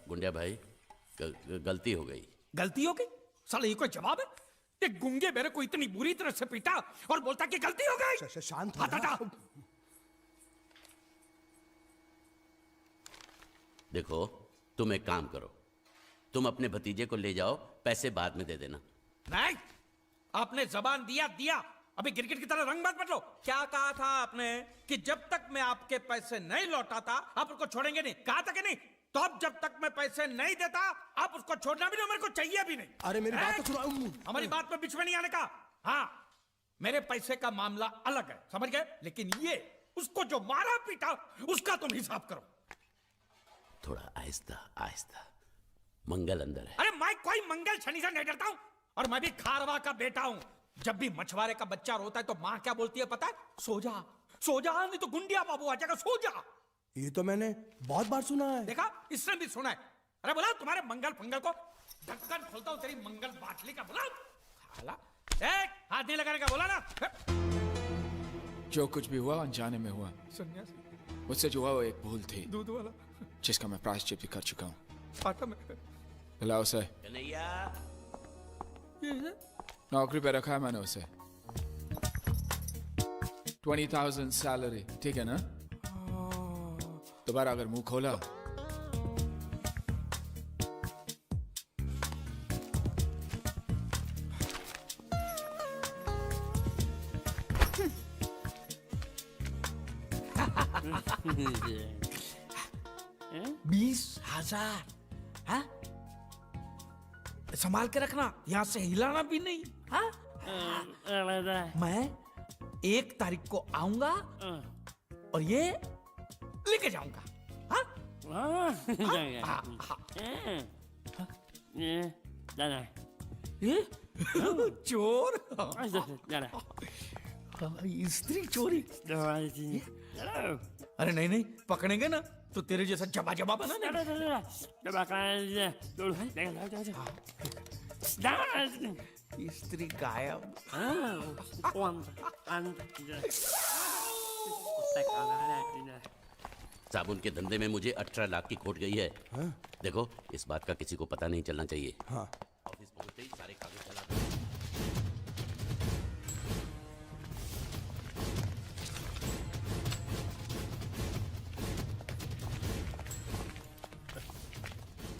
गुंडिया भाई, गलती हो गई। गलती हो गई? साला ये कोई जवाब है? ये गुंगे मेरे को इतनी बुरी तरह से पीटा और बोलता कि गलती हो गई। शांत हो जा। देखो तुम एक काम करो, तुम अपने भतीजे को ले जाओ, पैसे बाद में दे देना। नहीं, आपने जबान दिया। अभी गिरगिट की तरह रंग मत बदलो। क्या कहा था आपने कि जब तक मैं आपके पैसे नहीं लौटाता आप उसको छोड़ेंगे नहीं? कहा था कि नहीं? तो अब जब तक मैं पैसे नहीं देता आप उसको छोड़ना भी नहीं, मेरे को चाहिए भी नहीं। अरे मेरी बात तो सुनो। हमारी बात में बीच में नहीं आने का। हाँ, मेरे पैसे का मामला अलग है, समझ गए? लेकिन ये उसको जो मारा पीटा उसका तुम हिसाब करो। थोड़ा आहिस्ता। मंगल अंदर है। अरे मैं कोई मंगल शनि से नहीं डरता हूं, और मैं भी खारवा का बेटा हूं। जब भी मछुआरे का बच्चा रोता है तो माँ क्या बोलती है पता है? सो जा, नहीं तो गुंडिया बाबू आ जाएगा, सो जा। ये तो मैंने बहुत बार सुना है। देखा, इसने भी सुना है। अरे बोला तुम्हारे मंगल फंगल को, ढक्कन खोलता हूँ तेरी मंगल बाटली का। बोला खाला, हाथ नहीं लगाने का बोला ना। जो कुछ भी हुआ अनजाने में हुआ। सन्यासी मुझसे जो हुआ वो एक भूल थी दूध वाला जिसका मैं प्रायश्चित भी कर चुका हूँ। फाटा में बुलाओ उसे। कन्हैया, नौकरी पे रखा है मैंने उसे। 20,000 सैलरी, ठीक है ना? दोबारा अगर मुंह खोला हाँ? संभाल के रखना, यहाँ से हिलाना भी नहीं। हाँ? मैं 1 तारीख को आऊंगा और ये लेके जाऊंगा। हाँ? ये चोर, स्त्री चोरी। अरे नहीं नहीं, पकड़ेंगे ना तो तेरे जैसा जबा जबा बना ना। स्त्री गायब। साबुन के धंधे में मुझे 18 लाख की खोट गई है। देखो, इस बात का किसी को पता नहीं चलना चाहिए। ऑफिस पहुंचते ही सारे कागज जला दो।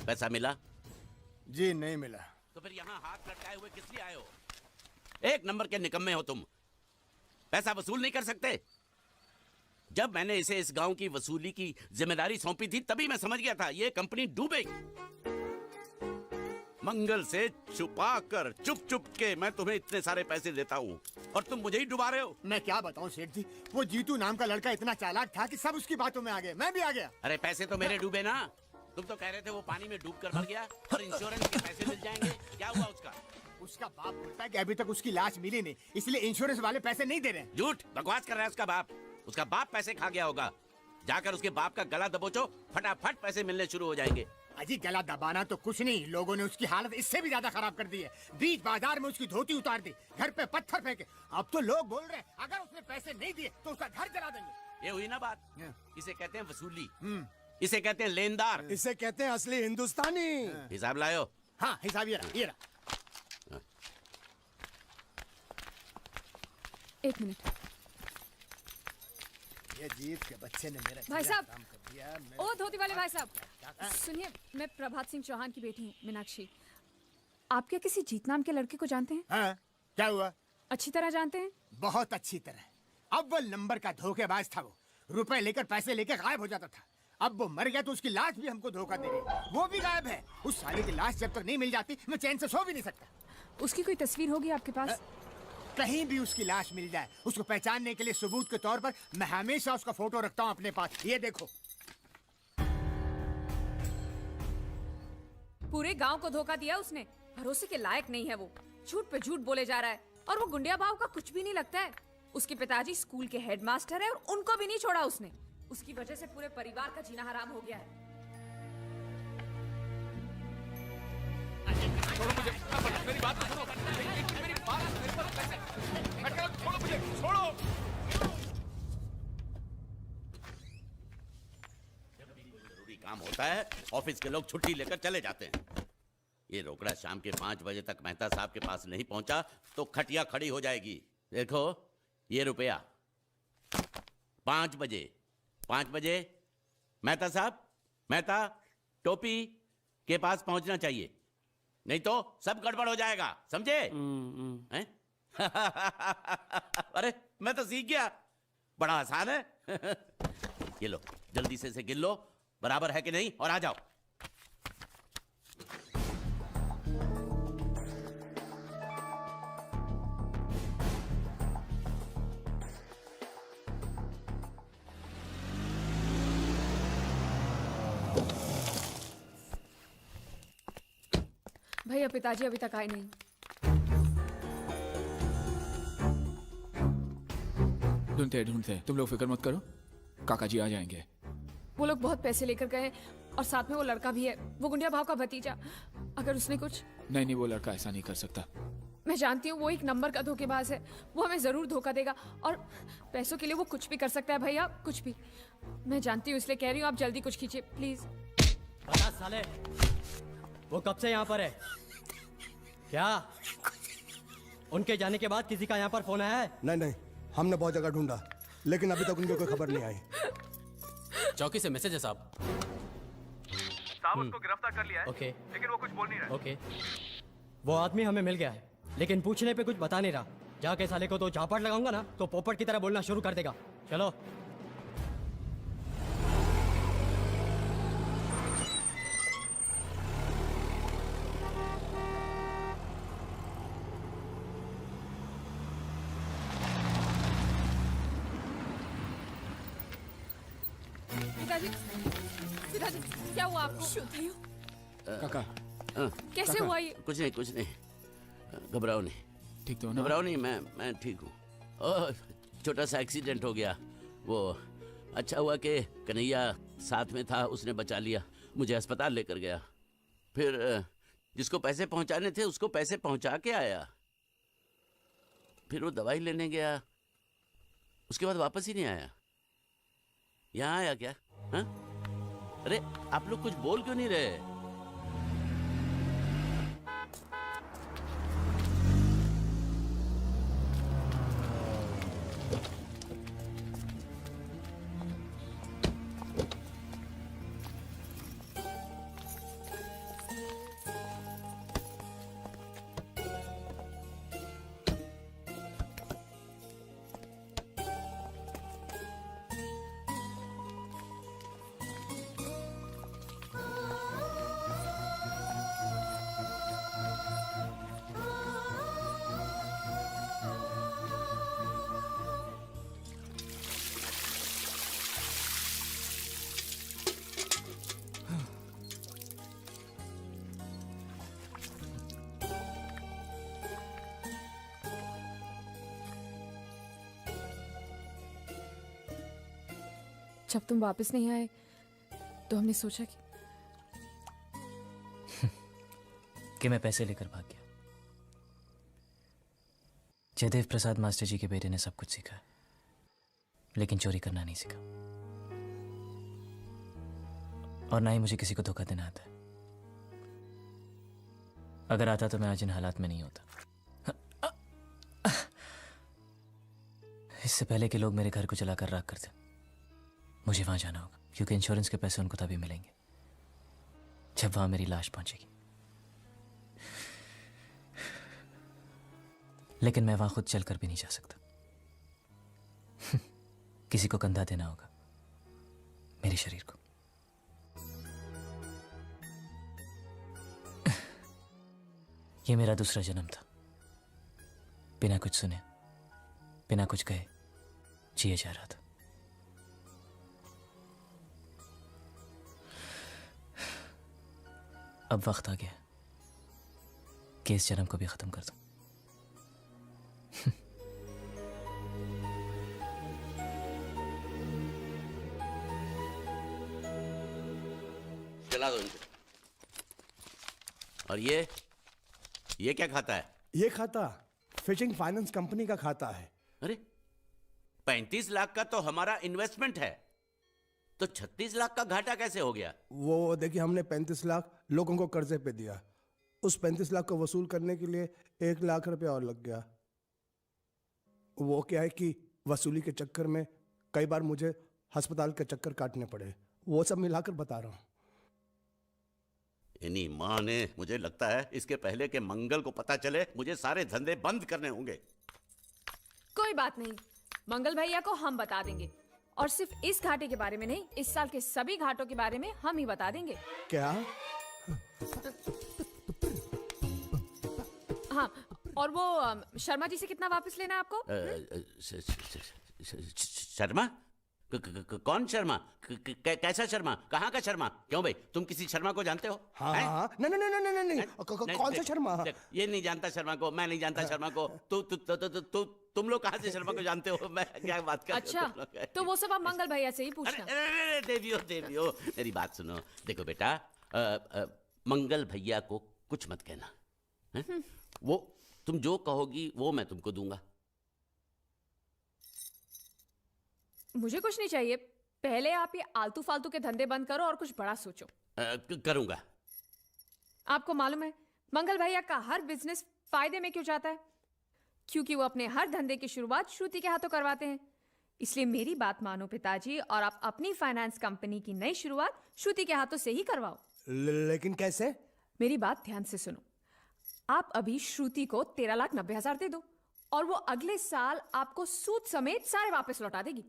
पैसा मिला? जी नहीं मिला। तो फिर यहाँ हाथ लटकाए हुए किस लिए आए हो? एक नंबर के निकम्मे हो तुम। पैसा वसूल नहीं कर सकते? जब मैंने इसे इस गांव की वसूली की जिम्मेदारी सौंपी थी तभी मैं समझ गया था ये कंपनी डूबेगी। मंगल से छुपा कर चुप चुप के मैं तुम्हें इतने सारे पैसे देता हूँ और तुम मुझे ही डुबा रहे हो। मैं क्या बताऊँ सेठ जी, वो जीतू नाम का लड़का इतना चालाक था कि सब उसकी बातों में आ गए, मैं भी आ गया। अरे पैसे तो मेरे डूबे ना। तुम तो कह रहे थे वो पानी में डूब कर मर गया और इंश्योरेंस के पैसे मिल जाएंगे। क्या हुआ उसका? उसका बाप बोलता है कि अभी तक उसकी लाश मिली नहीं, इसलिए इंश्योरेंस वाले पैसे नहीं दे रहे। झूठ बकवास कर रहा है उसका बाप। उसका बाप पैसे खा गया होगा। जाकर उसके बाप का गला दबोचो, फटाफट पैसे मिलने शुरू हो जाएंगे। अजी गला दबाना तो कुछ नहीं, लोगों ने उसकी हालत इससे भी ज्यादा खराब कर दी है। बीच बाजार में उसकी धोती उतार दी, घर पे पत्थर फेंके। अब तो लोग बोल रहे हैं अगर उसने पैसे नहीं दिए तो उसका घर जला देंगे। ये हुई ना बात। इसे कहते हैं वसूली, इसे कहते हैं लेनदार, इसे कहते हैं असली हिंदुस्तानी। हिसाब लायो। हाँ हिसाब ये रहा, ये रहा। 1 मिनट। ये जीत के बच्चे ने मेरा भाई साहब, काम कर दिया। ओ धोती वाले भाई साहब, सुनिए, मैं प्रभात सिंह चौहान की बेटी हूँ, मीनाक्षी। आप क्या किसी जीत नाम के लड़के को जानते हैं? हाँ, क्या हुआ? अच्छी तरह जानते हैं? बहुत अच्छी तरह। अव्वल नंबर का धोखेबाज था वो, रुपए लेकर पैसे लेकर गायब हो जाता था। अब वो मर गया तो उसकी लाश भी हमको धोखा दे रही, वो भी गायब है। उस साले की लाश जब तक नहीं मिल जाती मैं चैन से सो भी नहीं सकता। उसकी कोई तस्वीर होगी आपके पास? कहीं भी उसकी लाश मिल जाए, उसको पहचानने के लिए सबूत के तौर पर मैं हमेशा उसका फोटो रखता हूँ अपने पास। ये देखो। पूरे गांव को धोखा दिया उसने। भरोसे के लायक नहीं है वो, झूठ पे झूठ बोले जा रहा है। और वो गुंडिया भाव का कुछ भी नहीं लगता है। उसके पिताजी स्कूल के हेडमास्टर है और उनको भी नहीं छोड़ा उसने। उसकी वजह से पूरे परिवार का जीना हराम हो गया है। छोड़ो मुझे, मेरी बात तो सुनो। मेरी बात, मेरे पर पैसे छोड़ो मुझे, छोड़ो। जब भी कोई जरूरी काम होता है ऑफिस के लोग छुट्टी लेकर चले जाते हैं। ये रोकड़ा शाम के 5 बजे तक मेहता साहब के पास नहीं पहुंचा तो खटिया खड़ी हो जाएगी। देखो ये रुपया 5 बजे मेहता साहब, मेहता टोपी के पास पहुंचना चाहिए, नहीं तो सब गड़बड़ हो जाएगा, समझे? हैं? अरे मैं तो सीख गया, बड़ा आसान है। ये लो, जल्दी से इसे गिन लो, बराबर है कि नहीं, और आ जाओ। भैया पिताजी अभी तक आए नहीं। ढूंढते तुम लोग फिक्र मत करो, काका जी आ जाएंगे। वो लोग बहुत पैसे लेकर गए और साथ में वो लड़का भी है, वो गुंडिया भाव का भतीजा। अगर उसने कुछ... नहीं, वो लड़का ऐसा नहीं कर सकता। मैं जानती हूँ वो एक नंबर का धोखेबाज है, वो हमें जरूर धोखा देगा और पैसों के लिए वो कुछ भी कर सकता है भैया, कुछ भी। मैं जानती हूँ, इसलिए कह रही हूँ आप जल्दी कुछ कीजिए प्लीज। बता साले, वो कब से यहाँ पर है? क्या उनके जाने के बाद किसी का यहाँ पर फोन आया है? नहीं, हमने बहुत जगह ढूंढा, लेकिन अभी तक उनकी कोई खबर नहीं आई। चौकी से मैसेज है साहब। उसको गिरफ्तार कर लिया है। ओके, लेकिन वो कुछ बोल नहीं रहा। ओके, वो आदमी हमें मिल गया है, लेकिन पूछने पे कुछ बता नहीं रहा। जाके साले को तो झापड़ लगाऊंगा ना, तो पोपट की तरह बोलना शुरू कर देगा। चलो। पिताजी, पिताजी, क्या हुआ आपको? काका, कैसे हुआ ये? कुछ नहीं, घबराओ नहीं। ठीक तो हो ना? घबराओ नहीं, मैं ठीक हूँ। ओह, छोटा सा एक्सीडेंट हो गया। वो अच्छा हुआ कि कन्हैया साथ में था, उसने बचा लिया, मुझे अस्पताल लेकर गया। फिर जिसको पैसे पहुंचाने थे उसको पैसे पहुंचा के आया। फिर वो दवाई लेने गया, उसके बाद वापस ही नहीं आया। यहाँ आया क्या? हाँ? अरे आप लोग कुछ बोल क्यों नहीं रहे? जब तुम वापस नहीं आए तो हमने सोचा कि मैं पैसे लेकर भाग गया। जयदेव प्रसाद मास्टर जी के बेटे ने सब कुछ सीखा, लेकिन चोरी करना नहीं सीखा, और ना ही मुझे किसी को धोखा देना आता है। अगर आता तो मैं आज इन हालात में नहीं होता। इससे पहले कि लोग मेरे घर को जलाकर राख कर दें, मुझे वहां जाना होगा, क्योंकि इंश्योरेंस के पैसे उनको तभी मिलेंगे जब वहां मेरी लाश पहुंचेगी। लेकिन मैं वहां खुद चलकर भी नहीं जा सकता। किसी को कंधा देना होगा, मेरे शरीर को। यह मेरा दूसरा जन्म था। बिना कुछ सुने, बिना कुछ कहे जिए जा रहा था। अब वक्त आ गया कि इस जन्म को भी खत्म कर दूं। चला दो इनको। और ये क्या खाता है? ये खाता फिशिंग फाइनेंस कंपनी का खाता है। अरे 35 लाख का तो हमारा इन्वेस्टमेंट है, तो 36 लाख का घाटा कैसे हो गया? वो देखिए, हमने 35 लाख लोगों को कर्जे पे दिया। उस 35 लाख को वसूल करने के लिए 1 लाख रुपया और लग गया। वो क्या है कि वसूली के चक्कर में कई बार मुझे अस्पताल के चक्कर काटने पड़े। वो सब मिलाकर बता रहा हूँ। इन्हीं माँ ने, मुझे लगता है इसके पहले के मंगल को पता चले, मुझे सारे धंधे बंद करने होंगे। कोई बात नहीं, मंगल भैया को हम बता देंगे, और सिर्फ इस घाटे के बारे में नहीं, इस साल के सभी घाटों के बारे में हम ही बता देंगे। क्या? हाँ, और वो शर्मा जी से कितना वापस लेना है आपको? शर्मा? कौन शर्मा? कैसा शर्मा? कहाँ का शर्मा? क्यों भाई, तुम किसी शर्मा को जानते हो? हाँ हैं? हाँ नहीं नहीं नहीं नहीं नहीं हैं? कौन सा देख, शर्मा? देख, ये नहीं जानता शर्मा को, मैं नहीं जानता शर्मा को। तुम लोग कहाँ से शर्मा को जानते हो? मैं क्या बात कर रहे हो अच्छा तुम लोग? तो वो सब आप मंगल भैया से ही पूछना। अरे देवियो देवियो, मेरी बात सुनो। देखो बेटा, मंगल भैया को कुछ मत कहना, हैं? वो तुम जो कहोगी वो मैं तुमको दूंगा। मुझे कुछ नहीं चाहिए, पहले आप ये आलतू फालतू के धंधे बंद करो और कुछ बड़ा सोचो। करूंगा। आपको मालूम है मंगल भैया का हर बिजनेस फायदे में क्यों जाता है? क्योंकि वो अपने हर धंधे की शुरुआत श्रुति के हाथों करवाते हैं। इसलिए मेरी बात मानो पिताजी, और आप अपनी फाइनेंस कंपनी की नई शुरुआत श्रुति के हाथों से ही करवाओ। लेकिन कैसे? मेरी बात ध्यान से सुनो। आप अभी श्रुति को 13,90,000 दे दो और वो अगले साल आपको सूद समेत सारे वापस लौटा देगी।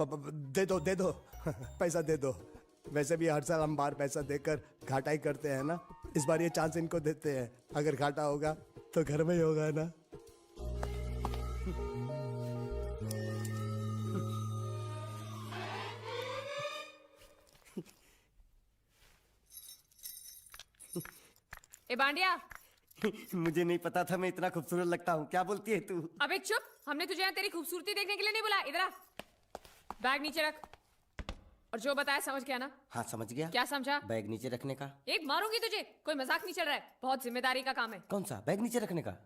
दे दो पैसा दे दो। वैसे भी हर साल हम बाहर पैसा देकर घाटा ही करते हैं ना, इस बार ये चांस इनको देते हैं। अगर घाटा होगा तो घर में ही होगा ना। ए बांडिया, मुझे नहीं पता था मैं इतना खूबसूरत लगता हूँ। क्या बोलती है तू? अबे चुप, हमने तुझे यहाँ तेरी खूबसूरती देखने के लिए नहीं बुलाया। इधर आ, बैग नीचे रख और जो बताया समझ गया ना? हाँ समझ गया। क्या समझा? बैग नीचे रखने का। एक मारूंगी तुझे, कोई मजाक नहीं चल रहा है, बहुत जिम्मेदारी का काम है। कौन सा? बैग नीचे रखने का।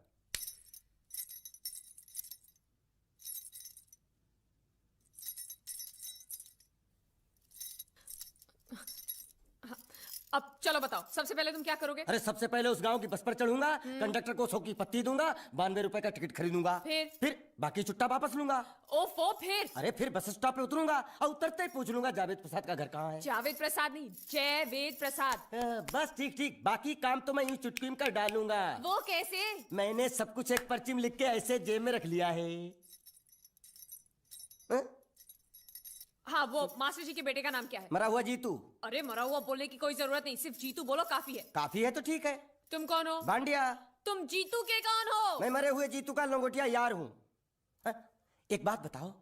अब चलो बताओ, सबसे पहले तुम क्या करोगे? अरे सबसे पहले उस गांव की बस पर चढ़ूंगा, कंडक्टर को 100 की पत्ती दूंगा, 92 रुपए का टिकट खरीदूंगा। फिर बाकी छुट्टा वापस लूंगा। ओफो, फिर? अरे फिर बस स्टॉप पे उतरूंगा और उतरते ही पूछ लूंगा जावेद प्रसाद का घर कहाँ है। जावेद प्रसाद नहीं, जयवेद प्रसाद। बस ठीक ठीक, बाकी काम तो मैं यूं चुटकी में कर डालूंगा। वो कैसे? मैंने सब कुछ एक पर्ची में लिख के ऐसे जेब में रख लिया है। हाँ, वो मास्टर जी के बेटे का नाम क्या है? मरा हुआ जीतू। अरे मरा हुआ बोलने की कोई जरूरत नहीं, सिर्फ जीतू बोलो काफी है। काफी है तो ठीक है। तुम कौन हो? बांडिया। तुम जीतू के कौन हो? मैं मरे हुए जीतू का लंगोटिया यार हूँ। एक बात बताओ,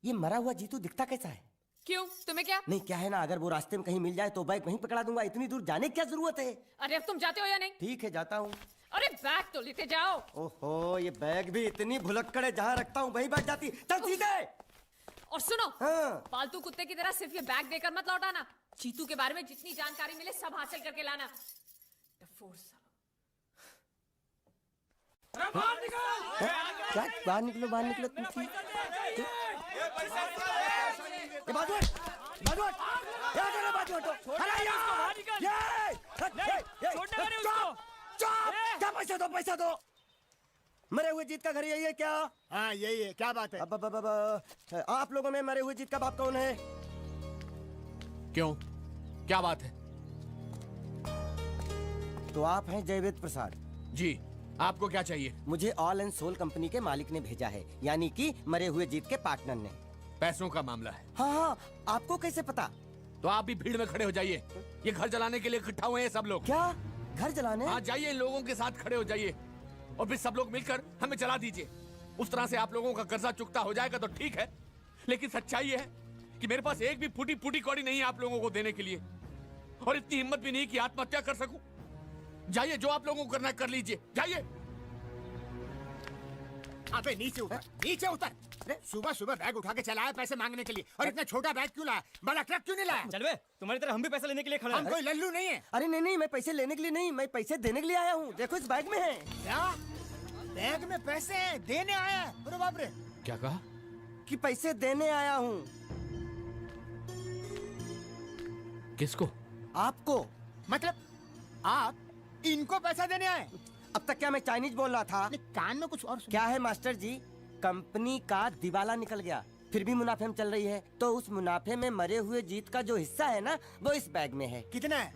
ये मरा हुआ जीतू दिखता कैसा है? क्यों, तुम्हें क्या? नहीं क्या है ना, अगर वो रास्ते में कहीं मिल जाए तो बैग वहीं पकड़ा दूंगा। इतनी दूर जाने की क्या जरूरत है? अरे अब तुम जाते हो या नहीं? ठीक है जाता हूँ। अरे बैग तो लेते जाओ। ओहो, ये बैग भी इतनी भुलक्कड़ है, जहाँ रखता हूँ वहीं बैठ जाती। चल सीधे। और सुनो, हाँ। पालतू कुत्ते की तरह सिर्फ ये बैग देकर मत लौटाना। जीतू के बारे में जितनी जानकारी मिले सब हासिल करके लाना। क्या? बाहर निकलो बाहर निकलो। क्या पैसा दो। मरे हुए जीत का घर यही है क्या? हाँ यही है। क्या बात है? अब आप लोगों में मरे हुए जीत का बाप कौन है? क्यों, क्या बात है? तो आप हैं जयवेद प्रसाद जी, आपको क्या चाहिए? मुझे ऑल एंड सोल कंपनी के मालिक ने भेजा है, यानी कि मरे हुए जीत के पार्टनर ने। पैसों का मामला है। हाँ हाँ, आपको कैसे पता? तो आप भी भीड़ में खड़े हो जाइए। ये घर जलाने के लिए इकट्ठा हुए हैं सब लोग। क्या घर जलाने? हाँ जाइए, इन लोगों के साथ खड़े हो जाइए और फिर सब लोग मिलकर हमें जला दीजिए। उस तरह से आप लोगों का कर्जा चुकता हो जाएगा तो ठीक है, लेकिन सच्चाई ये है कि मेरे पास एक भी फूटी फूटी कौड़ी नहीं है आप लोगों को देने के लिए, और इतनी हिम्मत भी नहीं कि आत्महत्या कर सकूं। जाइए, जो आप लोगों को करना है कर लीजिए, जाइए। अबे नीचे उतर, नीचे उतर। सुबह सुबह बैग उठा के चला है पैसे मांगने के लिए, और इतना छोटा बैग क्यों लाया? बड़ा ट्रक क्यों नहीं लाया? चल बे, तुम्हारी तरह हम भी पैसा लेने के लिए खड़े हैं। हम कोई लल्लू नहीं है। अरे नहीं नहीं, मैं पैसे लेने के लिए नहीं, मैं पैसे देने के लिए आया हूँ। देखो इस बैग में है। क्या बैग में पैसे हैं? देने आया है? अरे बाप रे। क्या कहा? कि पैसे देने आया हूँ। किसको? आपको। मतलब आप इनको पैसा देने आए? अब तक क्या मैं चाइनीज बोल रहा था? कान में कुछ और क्या है मास्टर जी, कंपनी का दिवाला निकल गया, फिर भी मुनाफे में चल रही है, तो उस मुनाफे में मरे हुए जीत का जो हिस्सा है ना, वो इस बैग में है। कितना है?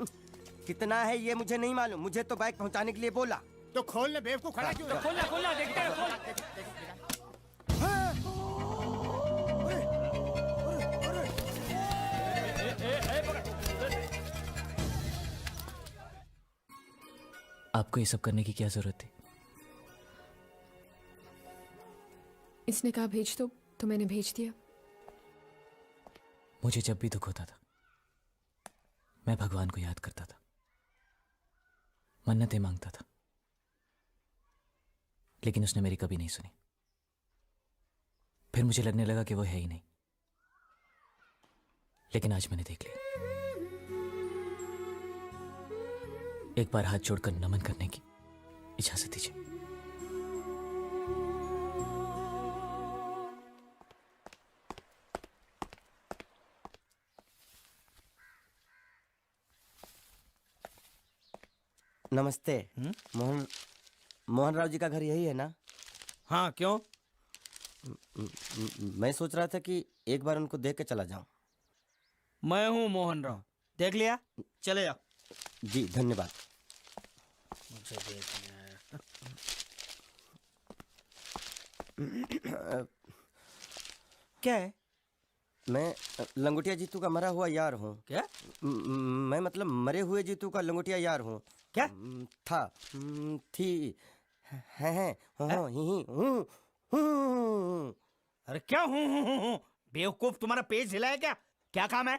कितना है ये मुझे नहीं मालूम, मुझे तो बैग पहुंचाने के लिए बोला। तो खोलने बेवकूफ खड़ा क्यों? खोलना देखते हैं, खोल। आपको ये सब करने की क्या जरूरत थी? इसने कहा भेज दो तो मैंने भेज दिया। मुझे जब भी दुख होता था मैं भगवान को याद करता था, मन्नतें मांगता था, लेकिन उसने मेरी कभी नहीं सुनी। फिर मुझे लगने लगा कि वो है ही नहीं, लेकिन आज मैंने देख लिया। एक बार हाथ जोड़कर नमन करने की इजाजत दीजिए। नमस्ते। मोहन राव जी का घर यही है ना? हाँ, क्यों? मैं सोच रहा था कि एक बार उनको देख के चला जाऊं। मैं हूँ मोहन राव, देख लिया, चले जाओ। जी धन्यवाद। मुझे देखना है। क्या है? मैं लंगोटिया जीतू का मरा हुआ यार हूँ। क्या? मैं मतलब मरे हुए जीतू का लंगोटिया यार हूँ। क्या? था, थी, है, हो, ही, हूँ। अरे क्या हूँ? बेवकूफ, तुम्हारा पेज हिला है क्या? क्या काम है?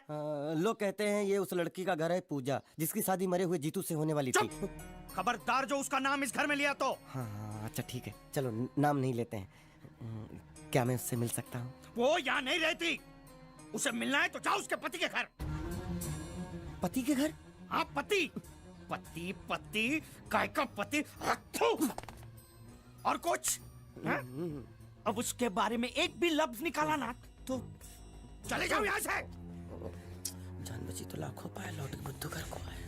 लोग कहते हैं ये उस लड़की का घर है पूजा, जिसकी शादी मरे हुए जीतू से होने वाली थी। खबरदार जो उसका नाम इस घर में लिया तो। हाँ अच्छा ठीक है, चलो नाम नहीं लेते हैं। क्या मैं उससे मिल सकता हूँ? वो यहाँ नहीं रहती, उसे मिलना है तो जाओ उसके पति के घर। पति के घर? हाँ पति, पति पति, काय का पति। और कुछ? अब उसके बारे में एक भी लफ्ज निकाला ना तो चले जाओ यहाँ से। जान बची तो लाखों पाए, लौट के बुद्धू घर को आए।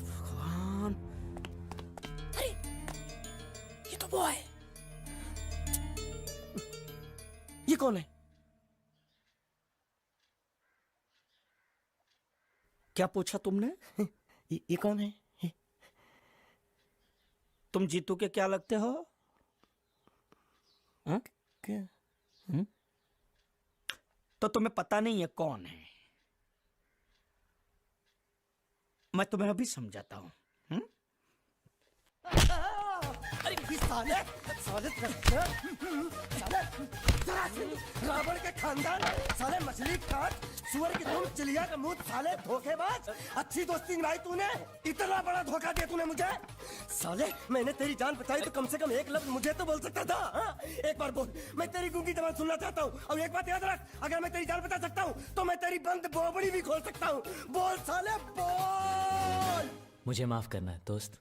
भगवान, अरे ये तो वो है। ये कौन है? क्या पूछा तुमने? ये कौन है? तुम जीतू के क्या लगते हो? हाँ? क्या? तो तुम्हें पता नहीं है कौन है? मैं तुम्हें अभी समझाता हूँ। अरे साले साले रावण के खानदान, साले मछली काट, सुअर की तुम, चिड़िया का मुंह, साले धोखेबाज। अच्छी दोस्ती निभाई तूने, इतना बड़ा धोखा दिया तूने मुझे। साले मैंने तेरी जान बचाई तो कम से कम एक लफ्ज मुझे तो बोल सकता था। हाँ? एक बार बोल, मैं तेरी गूंगी जबान सुनना चाहता हूँ। और एक बात याद रख, अगर मैं तेरी जान बचा सकता हूँ तो मैं तेरी बंद बोबड़ी भी खोल सकता हूँ। बोल साले बोल। मुझे माफ करना है दोस्त।